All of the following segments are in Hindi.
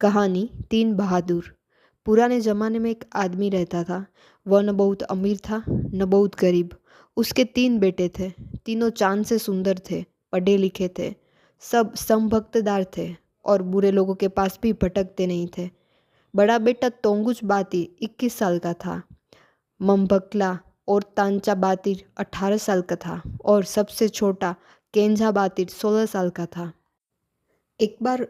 कहानी तीन बहादुर। पुराने ज़माने में एक आदमी रहता था। वह न बहुत अमीर था न बहुत गरीब। उसके तीन बेटे थे। तीनों चाँद से सुंदर थे, पढ़े लिखे थे, सब समभक्तदार थे और बुरे लोगों के पास भी भटकते नहीं थे। बड़ा बेटा तोंगुच बाती 21 साल का था। मम्बकला और तांचा बातिर 18 साल का था और सबसे छोटा केंझा बातिर 16 साल का था। एक बार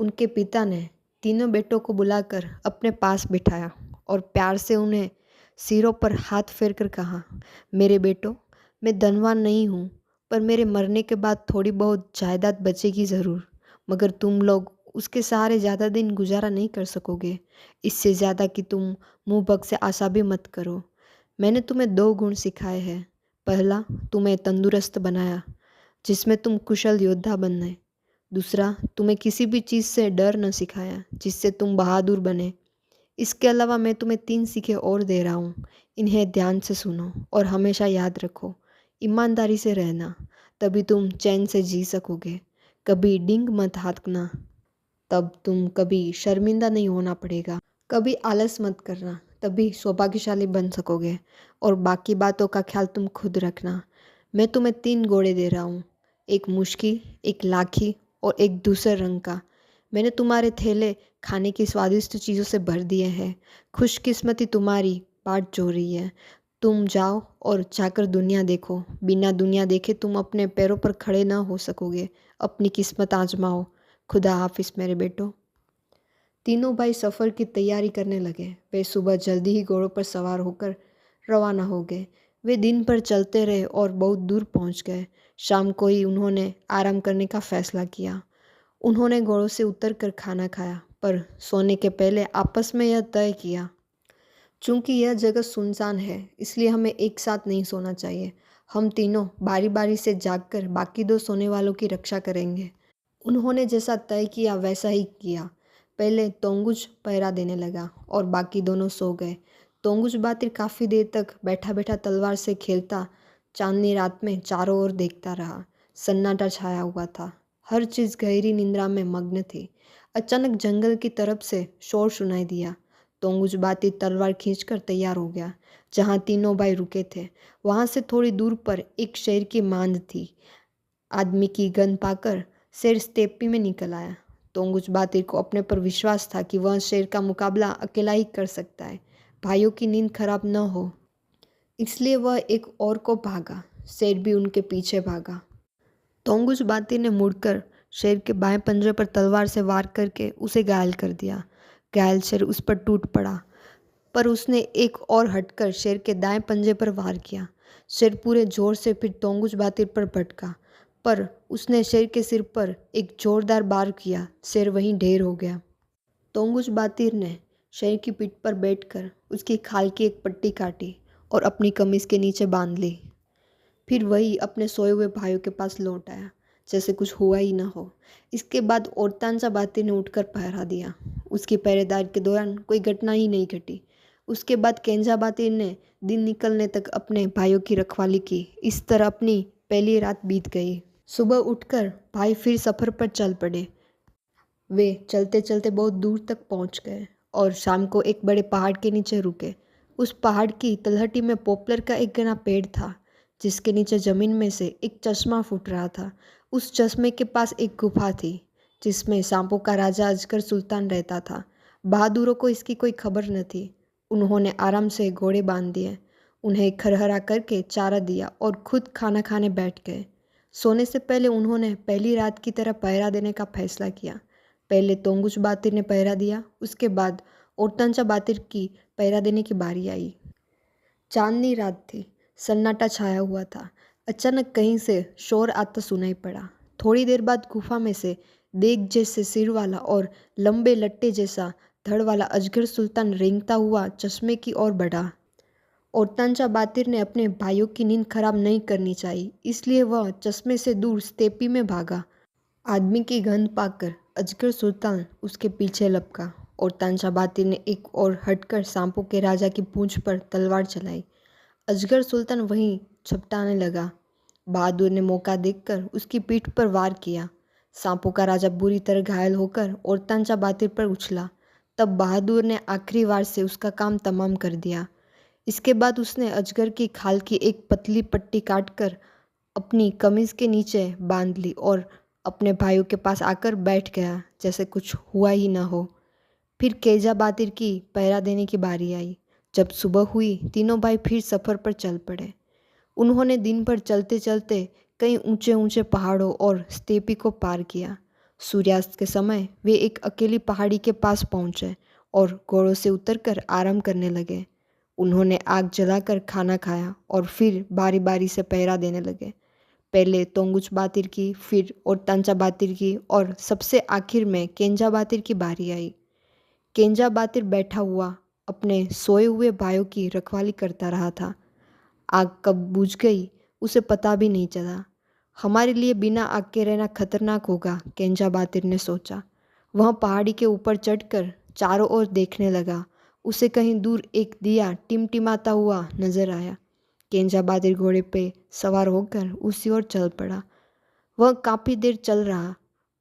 उनके पिता ने तीनों बेटों को बुलाकर अपने पास बिठाया और प्यार से उन्हें सिरों पर हाथ फेरकर कहा, मेरे बेटों, मैं धनवान नहीं हूँ, पर मेरे मरने के बाद थोड़ी बहुत जायदाद बचेगी ज़रूर, मगर तुम लोग उसके सहारे ज़्यादा दिन गुजारा नहीं कर सकोगे। इससे ज़्यादा कि तुम मुँह बक से आशा भी मत करो। मैंने तुम्हें दो गुण सिखाए हैं। पहला, तुम्हें तंदुरुस्त बनाया, जिसमें तुम कुशल योद्धा बनने। दूसरा, तुम्हें किसी भी चीज़ से डर न सिखाया, जिससे तुम बहादुर बने। इसके अलावा मैं तुम्हें तीन सीखें और दे रहा हूँ। इन्हें ध्यान से सुनो और हमेशा याद रखो। ईमानदारी से रहना, तभी तुम चैन से जी सकोगे। कभी डिंग मत हाँकना, तब तुम कभी शर्मिंदा नहीं होना पड़ेगा। कभी आलस मत करना, तभी सौभाग्यशाली बन सकोगे। और बाकी बातों का ख्याल तुम खुद रखना। मैं तुम्हें तीन घोड़े दे रहा हूँ, एक मुश्किल, एक लाठी और एक दूसरे रंग का। मैंने तुम्हारे थैले खाने की स्वादिष्ट चीज़ों से भर दिए हैं। खुशकिस्मती तुम्हारी बाट जो रही है। तुम जाओ और जाकर दुनिया देखो। बिना दुनिया देखे तुम अपने पैरों पर खड़े ना हो सकोगे। अपनी किस्मत आजमाओ। खुदा हाफिज मेरे बेटो। तीनों भाई सफ़र की तैयारी करने लगे। वे सुबह जल्दी ही घोड़ों पर सवार होकर रवाना हो गए। वे दिन भर चलते रहे और बहुत दूर पहुंच गए। शाम को ही उन्होंने आराम करने का फैसला किया। उन्होंने घोड़ों से उतरकर खाना खाया, पर सोने के पहले आपस में यह तय किया, चूँकि यह जगह सुनसान है, इसलिए हमें एक साथ नहीं सोना चाहिए। हम तीनों बारी बारी से जागकर बाकी दो सोने वालों की रक्षा करेंगे। उन्होंने जैसा तय किया वैसा ही किया। पहले तोंगुच पहरा देने लगा और बाकी दोनों सो गए। तोंगुच बातिर काफ़ी देर तक बैठा बैठा तलवार से खेलता चांदनी रात में चारों ओर देखता रहा। सन्नाटा छाया हुआ था। हर चीज़ गहरी निंद्रा में मग्न थी। अचानक जंगल की तरफ से शोर सुनाई दिया। तोंगुच बातिर तलवार खींचकर तैयार हो गया। जहाँ तीनों भाई रुके थे वहाँ से थोड़ी दूर पर एक शेर की मांद थी। आदमी की गंध पाकर शेर स्टेपी में निकल आया। तोंगुच बातिर को अपने पर विश्वास था कि वह शेर का मुकाबला अकेला ही कर सकता है। भाइयों की नींद खराब न हो, इसलिए वह एक और को भागा। शेर भी उनके पीछे भागा। तोंगुच बातिर ने मुड़कर शेर के बाएं पंजे पर तलवार से वार करके उसे घायल कर दिया। घायल शेर उस पर टूट पड़ा, पर उसने एक और हटकर शेर के दाएं पंजे पर वार किया। शेर पूरे जोर से फिर तोंगुच बातिर पर भटका, पर उसने शेर के सिर पर एक जोरदार वार किया। शेर वहीं ढेर हो गया। तोंगुच बातिर ने शेर की पीठ पर बैठकर उसकी खाल की एक पट्टी काटी और अपनी कमीज के नीचे बांध ली। फिर वही अपने सोए हुए भाइयों के पास लौट आया, जैसे कुछ हुआ ही ना हो। इसके बाद ओरतांचा बातिर ने उठकर पहरा दिया। उसकी पहरेदारी के दौरान कोई घटना ही नहीं घटी। उसके बाद केंझा बातिर ने दिन निकलने तक अपने भाइयों की रखवाली की। इस तरह अपनी पहली रात बीत गई। सुबह उठकर भाई फिर सफ़र पर चल पड़े। वे चलते चलते बहुत दूर तक पहुंच गए और शाम को एक बड़े पहाड़ के नीचे रुके। उस पहाड़ की तलहटी में पॉपुलर का एक घना पेड़ था, जिसके नीचे ज़मीन में से एक चश्मा फूट रहा था। उस चश्मे के पास एक गुफा थी, जिसमें सांपों का राजा अजगर सुल्तान रहता था। बहादुरों को इसकी कोई खबर न थी। उन्होंने आराम से घोड़े बांध दिए, उन्हें खरहरा करके चारा दिया और खुद खाना खाने बैठ गए। सोने से पहले उन्होंने पहली रात की तरह पहरा देने का फैसला किया। पहले तोंगुच बातिर ने पहरा दिया, उसके बाद ओरतांचा बातिर की पहरा देने की बारी आई। चांदनी रात थी। सन्नाटा छाया हुआ था। अचानक कहीं से शोर आता सुनाई पड़ा। थोड़ी देर बाद गुफा में से देग जैसे सिर वाला और लंबे लट्टे जैसा धड़ वाला अजगर सुल्तान रेंगता हुआ चश्मे की ओर बढ़ा। ओरतांचा बातिर ने अपने भाइयों की नींद खराब नहीं करनी चाहिए, इसलिए वह चश्मे से दूर स्टेपी में भागा। आदमी की गंध पाकर अजगर सुल्तान उसके पीछे लपका। ओरतांचा बातिर ने एक और हटकर सांपों के राजा की पूंछ पर तलवार चलाई। अजगर सुल्तान वहीं छपटाने लगा। बहादुर ने मौका देखकर उसकी पीठ पर वार किया। सांपों का राजा बुरी तरह घायल होकर और तंचा बातिर पर उछला। तब बहादुर ने आखिरी वार से उसका काम तमाम कर दिया। इसके बाद उसने अजगर की खाल की एक पतली पट्टी काटकर अपनी कमीज के नीचे बांध ली और अपने भाइयों के पास आकर बैठ गया जैसे कुछ हुआ ही ना हो। फिर केजा बातिर की पहरा देने की बारी आई। जब सुबह हुई तीनों भाई फिर सफ़र पर चल पड़े। उन्होंने दिन भर चलते चलते कई ऊंचे ऊंचे पहाड़ों और स्टेपी को पार किया। सूर्यास्त के समय वे एक अकेली पहाड़ी के पास पहुंचे और घोड़ों से उतरकर आराम करने लगे। उन्होंने आग जलाकर खाना खाया और फिर बारी बारी से पहरा देने लगे। पहले तोंगुच बातिर की, फिर और तंचा बातिर की और सबसे आखिर में केंजा बातिर की बारी आई। केंजा बातिर बैठा हुआ अपने सोए हुए भाइयों की रखवाली करता रहा था। आग कब बुझ गई उसे पता भी नहीं चला। हमारे लिए बिना आग के रहना खतरनाक होगा, केंजा बातिर ने सोचा। वह पहाड़ी के ऊपर चढ़कर चारों ओर देखने लगा। उसे कहीं दूर एक दिया टिमटिमाता हुआ नजर आया। केंजा बातिर घोड़े पे सवार होकर उसी ओर चल पड़ा। वह काफ़ी देर चल रहा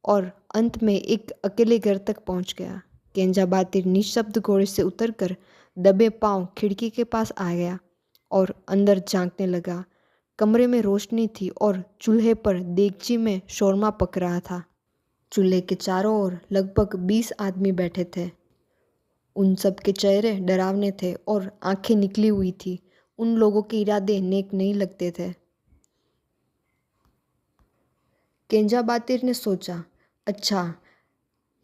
और अंत में एक अकेले घर तक पहुंच गया। केंजा बातिर निशब्द घोड़े से उतरकर दबे पांव खिड़की के पास आ गया और अंदर झांकने लगा। कमरे में रोशनी थी और चूल्हे पर देगची में शोरमा पक रहा था। चूल्हे के चारों ओर लगभग 20 आदमी बैठे थे। उन सब के चेहरे डरावने थे और आंखें निकली हुई थी। उन लोगों के इरादे नेक नहीं लगते थे। केंजा बातिर ने सोचा, अच्छा,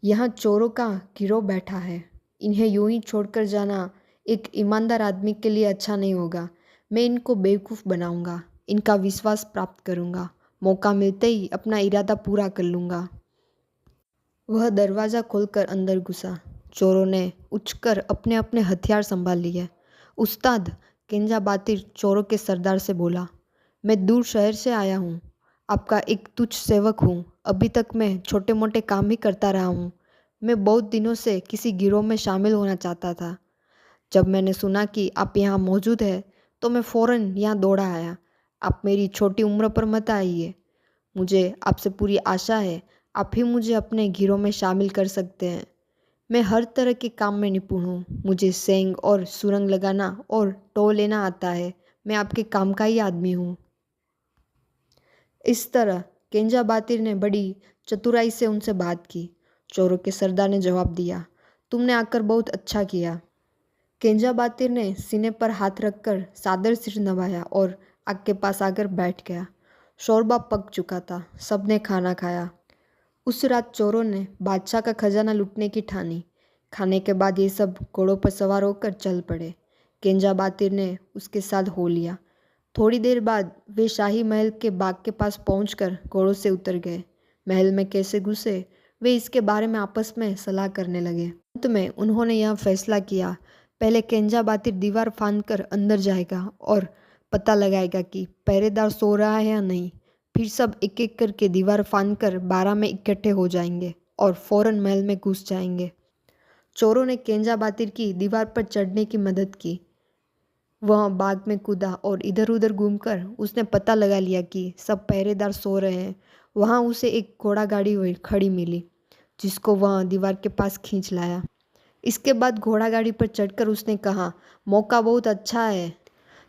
यहाँ चोरों का गिरोह बैठा है। इन्हें यूं ही छोड़कर जाना एक ईमानदार आदमी के लिए अच्छा नहीं होगा। मैं इनको बेवकूफ़ बनाऊंगा, इनका विश्वास प्राप्त करूंगा। मौका मिलते ही अपना इरादा पूरा कर लूँगा। वह दरवाज़ा खोलकर अंदर घुसा। चोरों ने उठकर अपने अपने हथियार संभाल लिए। उस्ताद, केंजा बातिर चोरों के सरदार से बोला, मैं दूर शहर से आया हूँ, आपका एक तुच्छ सेवक हूँ। अभी तक मैं छोटे मोटे काम ही करता रहा हूँ। मैं बहुत दिनों से किसी गिरोह में शामिल होना चाहता था। जब मैंने सुना कि आप यहाँ मौजूद है तो मैं फ़ौरन यहाँ दौड़ा आया। आप मेरी छोटी उम्र पर मत आइए। मुझे आपसे पूरी आशा है, आप ही मुझे अपने गिरोह में शामिल कर सकते हैं। मैं हर तरह के काम में निपुण हूँ। मुझे सेंग और सुरंग लगाना और टो लेना आता है। मैं आपके काम का ही आदमी हूँ। इस तरह केंजा बातिर ने बड़ी चतुराई से उनसे बात की। चोरों के सरदार ने जवाब दिया, तुमने आकर बहुत अच्छा किया। केंजा बातिर ने सीने पर हाथ रखकर सादर सिर नवाया और आग के पास आकर बैठ गया। शोरबा पक चुका था। सबने खाना खाया। उस रात चोरों ने बादशाह का खजाना लूटने की ठानी। खाने के बाद ये सब घोड़ों पर सवार होकर चल पड़े। केंजा बातिर ने उसके साथ हो लिया। थोड़ी देर बाद वे शाही महल के बाग के पास पहुंचकर घोड़ों से उतर गए। महल में कैसे घुसे वे इसके बारे में आपस में सलाह करने लगे। अंत में उन्होंने यह फैसला किया, पहले केंजा बातिर दीवार फांदकर अंदर जाएगा और पता लगाएगा कि पहरेदार सो रहा है या नहीं। फिर सब एक एक करके दीवार फांदकर बारह में इकट्ठे हो जाएंगे और फौरन महल में घुस जाएंगे। चोरों ने केंजा बातिर की दीवार पर चढ़ने की मदद की। वह बाग में कूदा और इधर उधर घूमकर उसने पता लगा लिया कि सब पहरेदार सो रहे हैं। वहाँ उसे एक घोड़ा गाड़ी खड़ी मिली जिसको वह दीवार के पास खींच लाया। इसके बाद घोड़ा गाड़ी पर चढ़कर उसने कहा, मौका बहुत अच्छा है।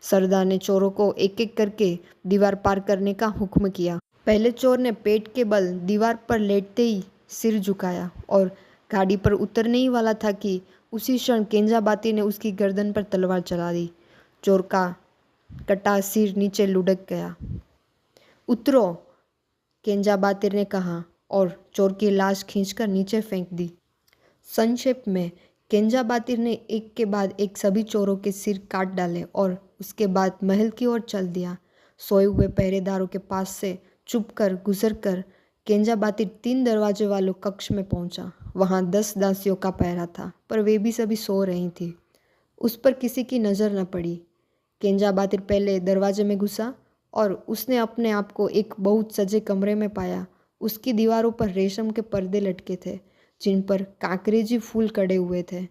सरदार ने चोरों को एक एक करके दीवार पार करने का हुक्म किया। पहले चोर ने पेट के बल दीवार पर लेटते ही सिर झुकाया और गाड़ी पर उतरने ही वाला था कि उसी क्षण केंजा बातिर ने उसकी गर्दन पर तलवार चला दी। चोर का कटा सिर नीचे लुढ़क गया। उतरो, केंजा बातिर ने कहा और चोर की लाश खींचकर नीचे फेंक दी। संक्षेप में केंजा बातिर ने एक के बाद एक सभी चोरों के सिर काट डाले और उसके बाद महल की ओर चल दिया। सोए हुए पहरेदारों के पास से चुप कर गुजर कर केंजा बातिर 3 दरवाजे वालों कक्ष में पहुंचा। वहां 10 दासियों का पहरा था पर वे भी सभी सो रही थी। उस पर किसी की नज़र न पड़ी। केंजा बातिर पहले दरवाजे में घुसा और उसने अपने आप को एक बहुत सजे कमरे में पाया। उसकी दीवारों पर रेशम के पर्दे लटके थे जिन पर कांकरेजी फूल कड़े हुए थे।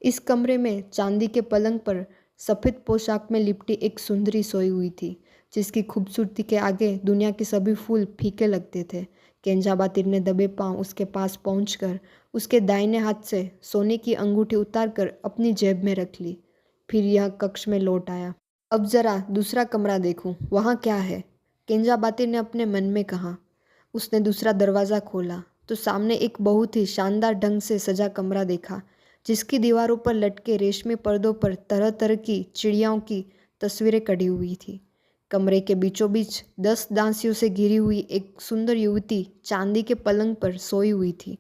इस कमरे में चांदी के पलंग पर सफ़ेद पोशाक में लिपटी एक सुंदरी सोई हुई थी जिसकी खूबसूरती के आगे दुनिया के सभी फूल फीके लगते थे। केंजा बातिर ने दबे पांव उसके पास पहुंचकर उसके दाहिने हाथ से सोने की अंगूठी उतारकर अपनी जेब में रख ली। फिर यह कक्ष में लौट आया। अब जरा दूसरा कमरा देखूं, वहाँ क्या है? केंजा बातिर ने अपने मन में कहा। उसने दूसरा दरवाज़ा खोला तो सामने एक बहुत ही शानदार ढंग से सजा कमरा देखा, जिसकी दीवारों पर लटके रेशमी पर्दों पर तरह तरह की चिड़ियाओं की तस्वीरें कढ़ी हुई थी। कमरे के बीचों बीच 10 दासियों से घिरी हुई एक सुंदर युवती चांदी के पलंग पर सोई हुई थी।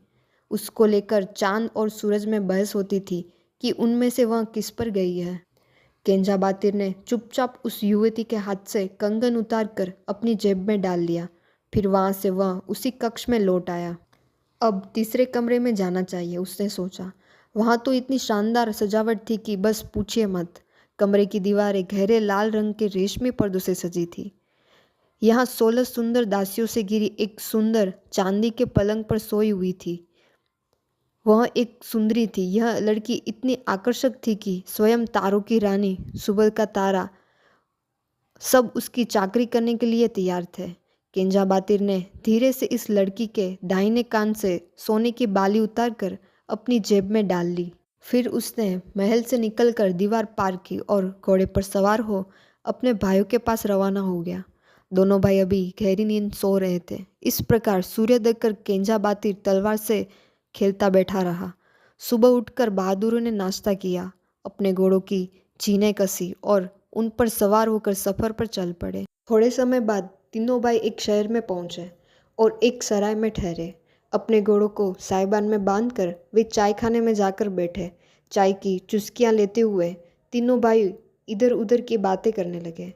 उसको लेकर चांद और सूरज में बहस होती थी कि उनमें से वह किस पर गई है। केंजा बातिर ने चुपचाप उस युवती के हाथ से कंगन उतारकर अपनी जेब में डाल लिया। फिर वहाँ से वह उसी कक्ष में लौट आया। अब तीसरे कमरे में जाना चाहिए, उसने सोचा। वहाँ तो इतनी शानदार सजावट थी कि बस पूछिए मत। कमरे की दीवारें गहरे लाल रंग के रेशमी पर्दों से सजी थी। यहाँ 16 सुंदर दासियों से घिरी एक सुंदर चांदी के पलंग पर सोई हुई थी। वह एक सुंदरी थी। यह लड़की इतनी आकर्षक थी कि स्वयं तारों की रानी, सुबह का तारा, सब उसकी चाकरी करने के लिए तैयार थे। केंजा बातिर ने धीरे से इस लड़की के दाहिने कान से सोने की बाली उतारकर अपनी जेब में डाल ली। फिर उसने महल से निकलकर दीवार पार की और घोड़े पर सवार हो अपने भाइयों के पास रवाना हो गया। दोनों भाई अभी गहरी नींद सो रहे थे। इस प्रकार सूर्योदय कर केंजा बातिर तलवार से खेलता बैठा रहा। सुबह उठकर बहादुरों ने नाश्ता किया, अपने घोड़ों की जीनें कसी और उन पर सवार होकर सफ़र पर चल पड़े। थोड़े समय बाद तीनों भाई एक शहर में पहुंचे और एक सराय में ठहरे। अपने घोड़ों को साइबान में बांधकर वे चाय खाने में जाकर बैठे। चाय की चुस्कियां लेते हुए तीनों भाई इधर उधर की बातें करने लगे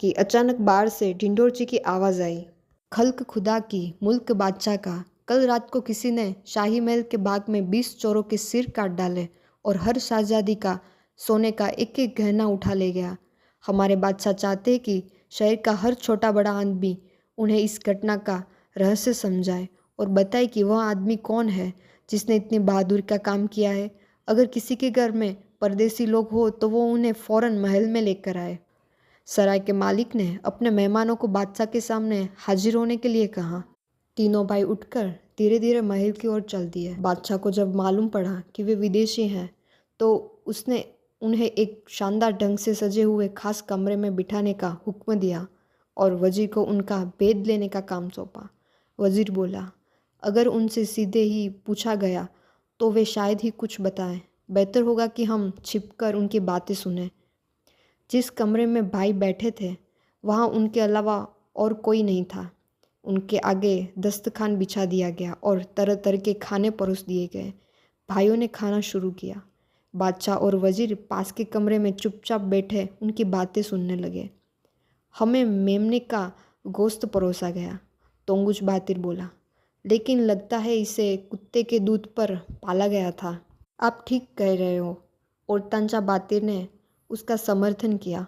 कि अचानक बाहर से ढिंढोरची की आवाज़ आई। खल्क खुदा की, मुल्क बादशाह का, कल रात को किसी ने शाही महल के बाग में 20 चोरों के सिर काट डाले और हर शहजादी का सोने का एक एक गहना उठा ले गया। हमारे बादशाह चाहते हैं कि शहर का हर छोटा बड़ा आदमी उन्हें इस घटना का रहस्य समझाए और बताए कि वह आदमी कौन है जिसने इतनी बहादुरी का काम किया है। अगर किसी के घर में परदेसी लोग हो तो वो उन्हें फ़ौरन महल में लेकर आए। सराय के मालिक ने अपने मेहमानों को बादशाह के सामने हाजिर होने के लिए कहा। तीनों भाई उठकर धीरे धीरे महल की ओर चल दिए। बादशाह को जब मालूम पड़ा कि वे विदेशी हैं तो उसने उन्हें एक शानदार ढंग से सजे हुए खास कमरे में बिठाने का हुक्म दिया और वजीर को उनका भेद लेने का काम सौंपा। वजीर बोला, अगर उनसे सीधे ही पूछा गया तो वे शायद ही कुछ बताएं। बेहतर होगा कि हम छिपकर उनकी बातें सुनें। जिस कमरे में भाई बैठे थे वहाँ उनके अलावा और कोई नहीं था। उनके आगे दस्तरखान बिछा दिया गया और तरह तरह के खाने परोस दिए गए। भाइयों ने खाना शुरू किया। बादशाह और वजीर पास के कमरे में चुपचाप बैठे उनकी बातें सुनने लगे। हमें मेमने का गोश्त परोसा गया, तोंगुच बातिर बोला, लेकिन लगता है इसे कुत्ते के दूध पर पाला गया था। आप ठीक कह रहे हो, और तंचा बातिर ने उसका समर्थन किया।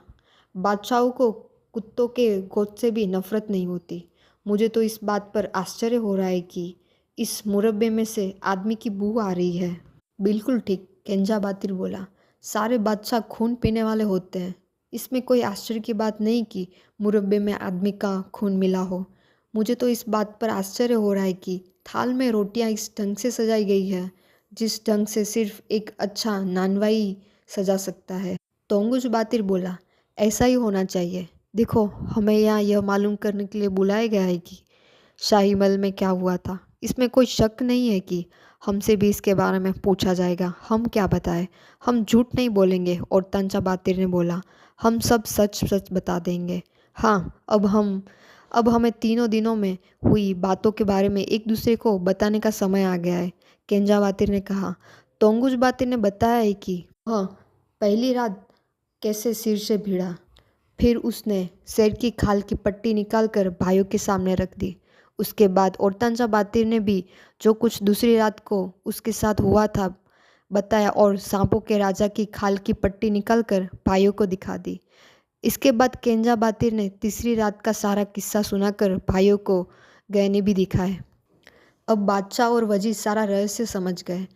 बादशाहों को कुत्तों के गोश्त से भी नफरत नहीं होती। मुझे तो इस बात पर आश्चर्य हो रहा है कि इस मुरब्बे में से आदमी की बू आ रही है। बिल्कुल ठीक, केंजा बातिर बोला, सारे बादशाह खून पीने वाले होते हैं। इसमें कोई आश्चर्य की बात नहीं कि मुरब्बे में आदमी का खून मिला हो। मुझे तो इस बात पर आश्चर्य हो रहा है कि थाल में रोटियां इस ढंग से सजाई गई है जिस ढंग से सिर्फ एक अच्छा नानवाई सजा सकता है। तोंगुच बातिर बोला, ऐसा ही होना चाहिए। देखो, हमें यहाँ यह मालूम करने के लिए बुलाया गया है कि शाही महल में क्या हुआ था। इसमें कोई शक नहीं है कि हमसे भी इसके बारे में पूछा जाएगा। हम क्या बताएं? हम झूठ नहीं बोलेंगे। और तंचा बातिर ने बोला, हम सब सच सच बता देंगे। हाँ, अब हमें तीनों दिनों में हुई बातों के बारे में एक दूसरे को बताने का समय आ गया है, केंजा बातिर ने कहा। तोंगुच बातिर ने बताया है कि हाँ, पहली रात कैसे सिर से भिड़ा। फिर उसने सिर की खाल की पट्टी निकालकर भाइयों के सामने रख दी। उसके बाद औरतांचा बातिर ने भी जो कुछ दूसरी रात को उसके साथ हुआ था बताया और सांपों के राजा की खाल की पट्टी निकालकर भाइयों को दिखा दी। इसके बाद केंजा बातिर ने तीसरी रात का सारा किस्सा सुनाकर भाइयों को गहने भी दिखाए। अब बादशाह और वजीर सारा रहस्य समझ गए,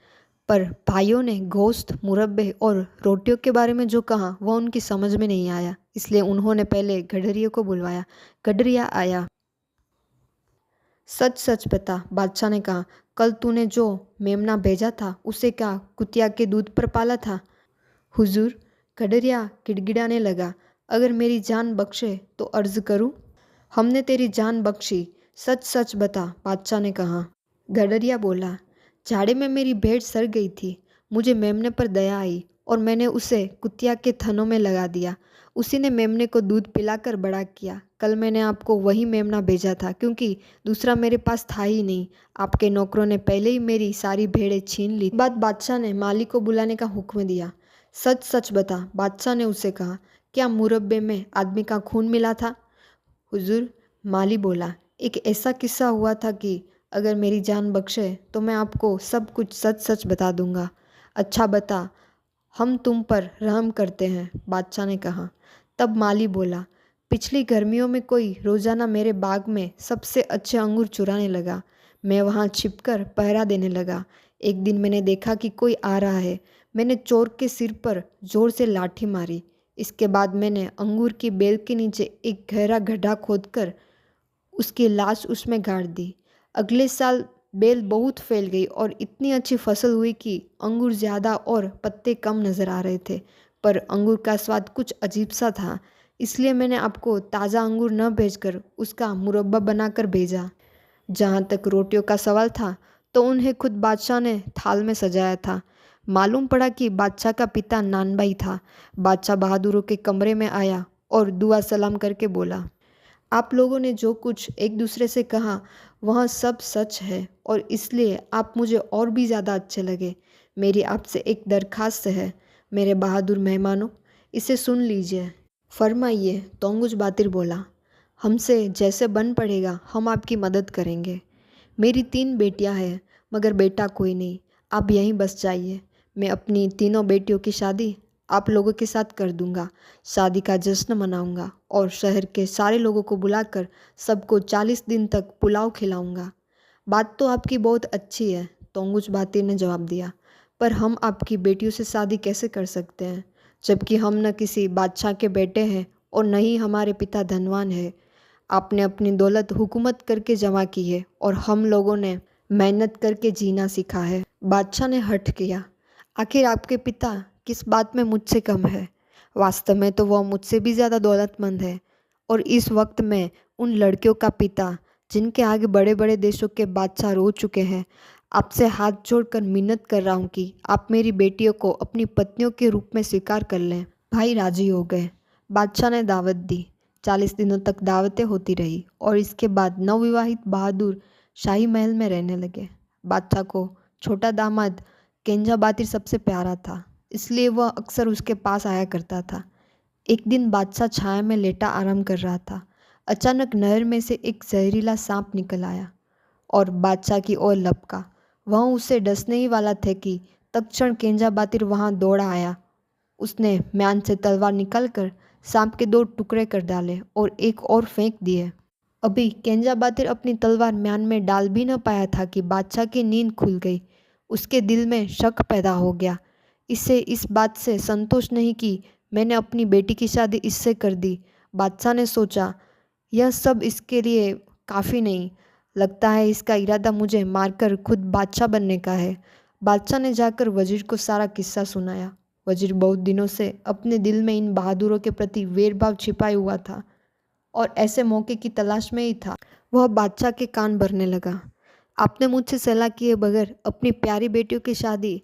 पर भाइयों ने गोश्त, मुरब्बे और रोटियों के बारे में जो कहा वह उनकी समझ में नहीं आया। इसलिए उन्होंने पहले गडरिया को बुलवाया। गडरिया आया। सच सच बता, बादशाह ने कहा। कल तूने जो मेमना भेजा था उसे क्या कुतिया के दूध पर पाला था? हुजूर, गडरिया गिड़गिड़ाने लगा। अगर मेरी जान बख्शे तो अर्ज करूं? हमने तेरी जान बख्शी, सच सच बता, बादशाह ने कहा। गडरिया बोला, झाड़े में मेरी भेड़ सड़ गई थी। मुझे मेमने पर दया आई और मैंने उसे कुतिया के थनों में लगा दिया। उसी ने मेमने को दूध पिलाकर बड़ा किया। कल मैंने आपको वही मेमना भेजा था क्योंकि दूसरा मेरे पास था ही नहीं। आपके नौकरों ने पहले ही मेरी सारी भेड़ें छीन ली। बाद बादशाह ने माली को बुलाने का हुक्म दिया। सच सच बता, बादशाह ने उसे कहा। क्या मुरब्बे में आदमी का खून मिला था? हुजूर, माली बोला, एक ऐसा किस्सा हुआ था कि अगर मेरी जान बख्शे तो मैं आपको सब कुछ सच सच बता दूंगा। अच्छा बता, हम तुम पर रहम करते हैं, बादशाह ने कहा। तब माली बोला, पिछली गर्मियों में कोई रोज़ाना मेरे बाग में सबसे अच्छे अंगूर चुराने लगा। मैं वहाँ छिपकर पहरा देने लगा। एक दिन मैंने देखा कि कोई आ रहा है। मैंने चोर के सिर पर जोर से लाठी मारी। इसके बाद मैंने अंगूर की बेल के नीचे एक गहरा गड्ढा खोदकर उसकी लाश उसमें गाड़ दी। अगले साल बेल बहुत फैल गई और इतनी अच्छी फसल हुई कि अंगूर ज़्यादा और पत्ते कम नज़र आ रहे थे, पर अंगूर का स्वाद कुछ अजीब सा था। इसलिए मैंने आपको ताज़ा अंगूर न भेजकर उसका मुरब्बा बनाकर भेजा। जहाँ तक रोटियों का सवाल था तो उन्हें खुद बादशाह ने थाल में सजाया था। मालूम पड़ा कि बादशाह का पिता नानबाई था। बादशाह बहादुरों के कमरे में आया और दुआ सलाम करके बोला, आप लोगों ने जो कुछ एक दूसरे से कहा वह सब सच है और इसलिए आप मुझे और भी ज़्यादा अच्छे लगे। मेरी आपसे एक दरखास्त है, मेरे बहादुर मेहमानों, इसे सुन लीजिए। फरमाइए, तोंगुज बातिल बोला। हमसे जैसे बन पड़ेगा हम आपकी मदद करेंगे। मेरी 3 बेटियां हैं मगर बेटा कोई नहीं। आप यहीं बस जाइए। मैं अपनी तीनों बेटियों की शादी आप लोगों के साथ कर दूंगा। शादी का जश्न मनाऊंगा और शहर के सारे लोगों को बुलाकर सबको 40 दिन तक पुलाव खिलाऊंगा। बात तो आपकी बहुत अच्छी है, तोंगुच बातिल ने जवाब दिया, पर हम आपकी बेटियों से शादी कैसे कर सकते हैं जबकि हम न किसी बादशाह के बेटे हैं और न ही हमारे पिता धनवान है। आपने अपनी दौलत हुकूमत करके जमा की है और हम लोगों ने मेहनत करके जीना सीखा है। बादशाह ने हठ किया। आखिर आपके पिता किस बात में मुझसे कम है? वास्तव में तो वह मुझसे भी ज़्यादा दौलतमंद है और इस वक्त मैं उन लड़कियों का पिता जिनके आगे बड़े बड़े देशों के बादशाह रो चुके हैं आपसे हाथ जोड़कर मिन्नत कर रहा हूँ कि आप मेरी बेटियों को अपनी पत्नियों के रूप में स्वीकार कर लें। भाई राजी हो गए। बादशाह ने दावत दी। 40 दिनों तक दावतें होती रही और इसके बाद नवविवाहित बहादुर शाही महल में रहने लगे। बादशाह को छोटा दामाद केंजा बातिल सबसे प्यारा था, इसलिए वह अक्सर उसके पास आया करता था। एक दिन बादशाह छाया में लेटा आराम कर रहा था। अचानक नहर में से एक जहरीला सांप निकल आया और बादशाह की ओर लपका। वह उसे डसने ही वाला थे कि तत्क्षण केंजा बातिल वहां दौड़ा आया। उसने म्यान से तलवार निकालकर सांप के 2 टुकड़े कर डाले और एक और फेंक दिए। अभी केंजा बातिल अपनी तलवार म्यान में डाल भी न पाया था कि बादशाह की नींद खुल गई। उसके दिल में शक पैदा हो गया। इसे इस बात से संतोष नहीं कि मैंने अपनी बेटी की शादी इससे कर दी। बादशाह ने सोचा, यह सब इसके लिए काफ़ी नहीं। लगता है इसका इरादा मुझे मारकर खुद बादशाह बनने का है। बादशाह ने जाकर वजीर को सारा किस्सा सुनाया। वजीर बहुत दिनों से अपने दिल में इन बहादुरों के प्रति वेरभाव छिपाए हुआ था और ऐसे मौके की तलाश में ही था। वह बादशाह के कान भरने लगा। आपने मुझसे सलाह किए बगैर अपनी प्यारी बेटियों की शादी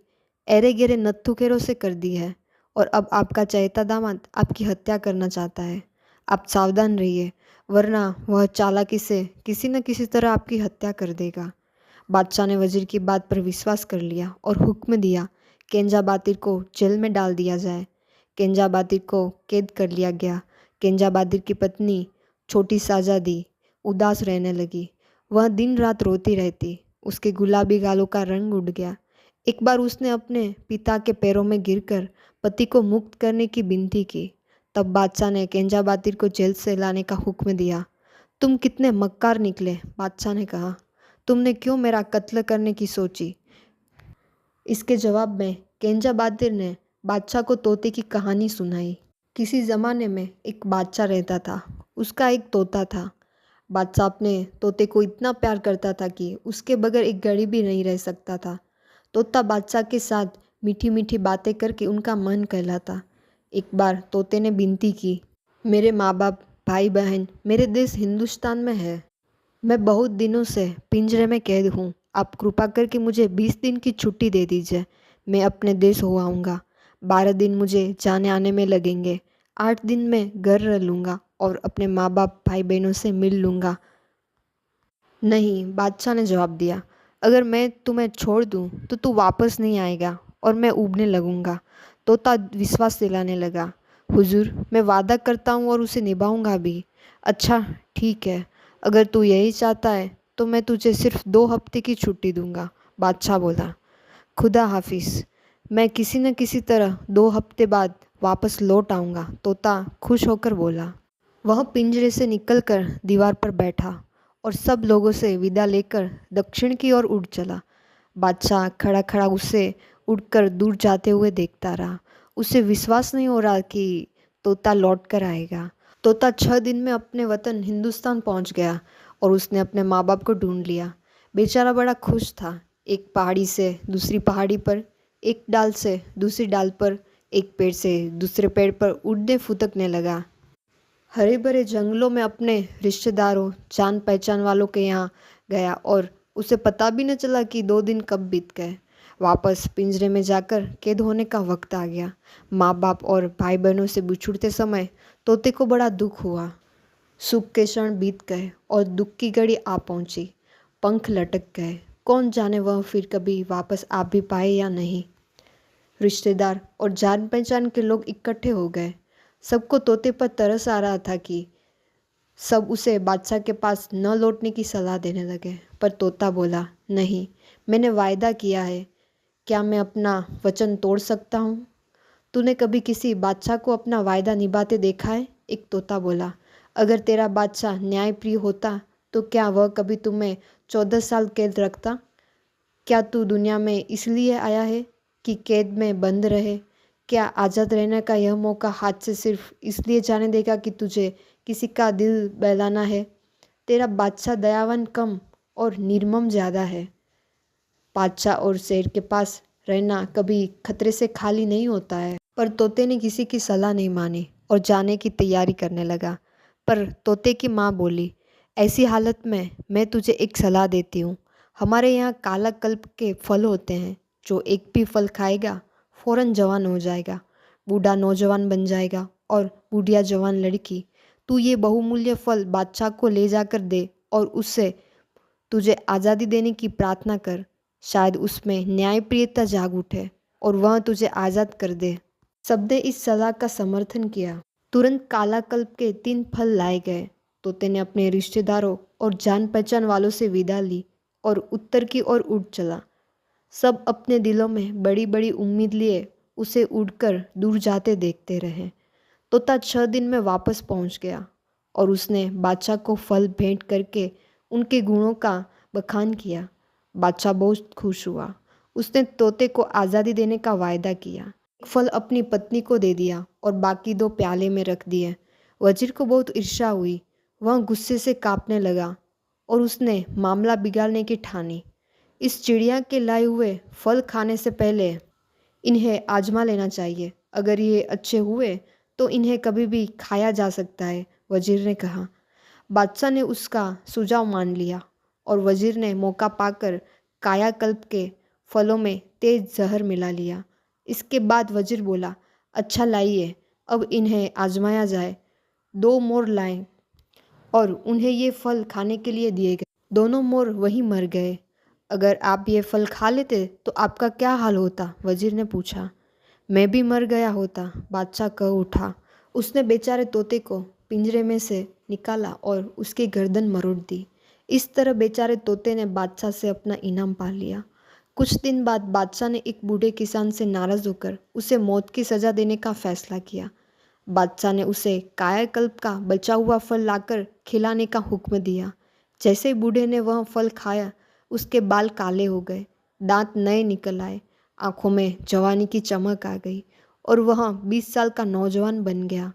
एरे गेरे नत्थुखेरों से कर दी है और अब आपका चहेता दामाद आपकी हत्या करना चाहता है। आप सावधान रहिए, वरना वह चालाकी से किसी न किसी तरह आपकी हत्या कर देगा। बादशाह ने वजीर की बात पर विश्वास कर लिया और हुक्म दिया, केंजा बातिल को जेल में डाल दिया जाए। केंजा बातिल को कैद कर लिया गया। केंजा बातिल की पत्नी छोटी साजादी उदास रहने लगी। वह दिन रात रोती रहती। उसके गुलाबी गालों का रंग उड़ गया। एक बार उसने अपने पिता के पैरों में गिरकर पति को मुक्त करने की विनती की। तब बादशाह ने केंजा बातिल को जेल से लाने का हुक्म दिया। तुम कितने मक्कार निकले, बादशाह ने कहा। तुमने क्यों मेरा कत्ल करने की सोची? इसके जवाब में केंजा बातिल ने बादशाह को तोते की कहानी सुनाई। किसी ज़माने में एक बादशाह रहता था। उसका एक तोता था। बादशाह अपने तोते को इतना प्यार करता था कि उसके बगैर एक घड़ी भी नहीं रह सकता था। तोता बादशाह के साथ मीठी मीठी बातें करके उनका मन कहलाता। एक बार तोते ने विनती की, मेरे माँ बाप, भाई बहन, मेरे देश हिंदुस्तान में है। मैं बहुत दिनों से पिंजरे में कैद हूँ। आप कृपा करके मुझे 20 दिन की छुट्टी दे दीजिए। मैं अपने देश हो आऊँगा। 12 दिन मुझे जाने आने में लगेंगे। 8 दिन में घर रह लूँगा और अपने माँ बाप, भाई बहनों से मिल लूँगा। नहीं, बादशाह ने जवाब दिया, अगर मैं तुम्हें छोड़ दूँ तो तू वापस नहीं आएगा और मैं ऊबने लगूँगा। तोता विश्वास दिलाने लगा, हुजूर, मैं वादा करता हूँ और उसे निभाऊँगा भी। अच्छा, ठीक है, अगर तू यही चाहता है तो मैं तुझे सिर्फ 2 हफ्ते की छुट्टी दूँगा। बादशाह बोला, खुदा हाफिज़। मैं किसी न किसी तरह 2 हफ्ते बाद वापस लौट आऊँगा। तोता खुश होकर बोला। वह पिंजरे से निकलकर दीवार पर बैठा और सब लोगों से विदा लेकर दक्षिण की ओर उड़ चला। बादशाह खड़ा खड़ा उसे उड़कर दूर जाते हुए देखता रहा। उसे विश्वास नहीं हो रहा कि तोता लौट कर आएगा। तोता 6 दिन में अपने वतन हिंदुस्तान पहुंच गया और उसने अपने माँ बाप को ढूंढ लिया। बेचारा बड़ा खुश था। एक पहाड़ी से दूसरी पहाड़ी पर, एक डाल से दूसरी डाल पर, एक पेड़ से दूसरे पेड़ पर उड़ने फुदकने लगा। हरे भरे जंगलों में अपने रिश्तेदारों, जान पहचान वालों के यहाँ गया और उसे पता भी न चला कि 2 दिन कब बीत गए। वापस पिंजरे में जाकर कैद होने का वक्त आ गया। माँ बाप और भाई बहनों से बिछुड़ते समय तोते को बड़ा दुख हुआ। सुख के क्षण बीत गए और दुख की घड़ी आ पहुंची। पंख लटक गए। कौन जाने वह फिर कभी वापस आ भी पाए या नहीं। रिश्तेदार और जान पहचान के लोग इकट्ठे हो गए। सबको तोते पर तरस आ रहा था कि सब उसे बादशाह के पास न लौटने की सलाह देने लगे। पर तोता बोला, नहीं, मैंने वायदा किया है। क्या मैं अपना वचन तोड़ सकता हूँ? तूने कभी किसी बादशाह को अपना वायदा निभाते देखा है? एक तोता बोला, अगर तेरा बादशाह न्यायप्रिय होता तो क्या वह कभी तुम्हें 14 साल कैद रखता? क्या तू दुनिया में इसलिए आया है कि कैद में बंद रहे? क्या आज़ाद रहने का यह मौका हाथ से सिर्फ इसलिए जाने देगा कि तुझे किसी का दिल बहलाना है? तेरा बादशाह दयावान कम और निर्मम ज़्यादा है। बादशाह और शेर के पास रहना कभी खतरे से खाली नहीं होता है। पर तोते ने किसी की सलाह नहीं मानी और जाने की तैयारी करने लगा। पर तोते की माँ बोली, ऐसी हालत में मैं तुझे एक सलाह देती हूँ। हमारे यहाँ काला कल्प के फल होते हैं। जो एक भी फल खाएगा फौरन जवान हो जाएगा, बूढ़ा नौजवान बन जाएगा और बुढ़िया जवान लड़की। तू ये बहुमूल्य फल बादशाह को ले जाकर दे और उससे तुझे आज़ादी देने की प्रार्थना कर। शायद उसमें न्यायप्रियता जाग उठे और वह तुझे आज़ाद कर दे। सबने इस सलाह का समर्थन किया। तुरंत काला कल्प के 3 फल लाए गए। तोते ने अपने रिश्तेदारों और जान पहचान वालों से विदा ली और उत्तर की ओर उड़ चला। सब अपने दिलों में बड़ी बड़ी उम्मीद लिए उसे उड़कर दूर जाते देखते रहे। तोता 6 दिन में वापस पहुंच गया और उसने बादशाह को फल भेंट करके उनके गुणों का बखान किया। बादशाह बहुत खुश हुआ। उसने तोते को आज़ादी देने का वायदा किया। एक फल अपनी पत्नी को दे दिया और बाकी 2 प्याले में रख दिए। वजीर को बहुत ईर्ष्या हुई। वह गुस्से से कांपने लगा और उसने मामला बिगाड़ने की ठानी। इस चिड़िया के लाए हुए फल खाने से पहले इन्हें आजमा लेना चाहिए। अगर ये अच्छे हुए तो इन्हें कभी भी खाया जा सकता है, वजीर ने कहा। बादशाह ने उसका सुझाव मान लिया और वजीर ने मौका पाकर कायाकल्प के फलों में तेज जहर मिला लिया। इसके बाद वजीर बोला, अच्छा लाइए, अब इन्हें आजमाया जाए। 2 मोर लाए और उन्हें ये फल खाने के लिए दिए गए। दोनों मोर वहीं मर गए। अगर आप ये फल खा लेते तो आपका क्या हाल होता? वजीर ने पूछा। मैं भी मर गया होता, बादशाह कह उठा। उसने बेचारे तोते को पिंजरे में से निकाला और उसकी गर्दन मरोड़ दी। इस तरह बेचारे तोते ने बादशाह से अपना इनाम पा लिया। कुछ दिन बाद बादशाह ने एक बूढ़े किसान से नाराज़ होकर उसे मौत की सज़ा देने का फैसला किया। बादशाह ने उसे कायाकल्प का बचा हुआ फल लाकर खिलाने का हुक्म दिया। जैसे ही बूढ़े ने वह फल खाया, उसके बाल काले हो गए, दांत नए निकल आए, आंखों में जवानी की चमक आ गई और वह 20 साल का नौजवान बन गया।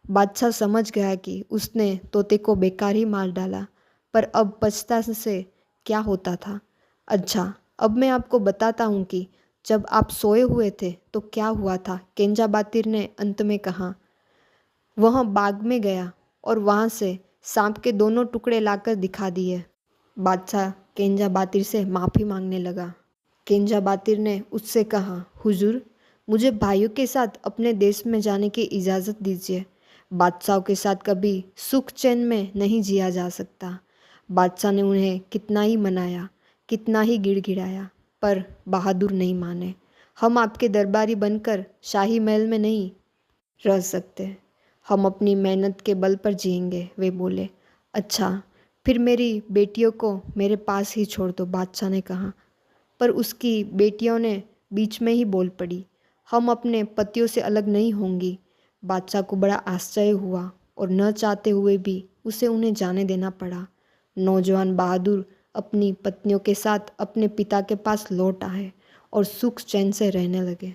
बादशाह समझ गया कि उसने तोते को बेकार ही मार डाला। पर अब पछताने से क्या होता था। अच्छा, अब मैं आपको बताता हूँ कि जब आप सोए हुए थे तो क्या हुआ था, केंजा बातिल ने अंत में कहा। वह बाग में गया और वहाँ से सांप के दोनों टुकड़े लाकर दिखा दिए। बादशाह केंजा बातिल से माफ़ी मांगने लगा। केंजा बातिल ने उससे कहा, हुजूर, मुझे भाइयों के साथ अपने देश में जाने की इजाज़त दीजिए। बादशाहों के साथ कभी सुख चैन में नहीं जिया जा सकता। बादशाह ने उन्हें कितना ही मनाया, कितना ही गिड़गिड़ाया, पर बहादुर नहीं माने। हम आपके दरबारी बनकर शाही महल में नहीं रह सकते, हम अपनी मेहनत के बल पर जिएंगे, वे बोले। अच्छा, फिर मेरी बेटियों को मेरे पास ही छोड़ दो, बादशाह ने कहा। पर उसकी बेटियों ने बीच में ही बोल पड़ी, हम अपने पतियों से अलग नहीं होंगी। बादशाह को बड़ा आश्चर्य हुआ और न चाहते हुए भी उसे उन्हें जाने देना पड़ा। नौजवान बहादुर अपनी पत्नियों के साथ अपने पिता के पास लौट आए और सुख चैन से रहने लगे।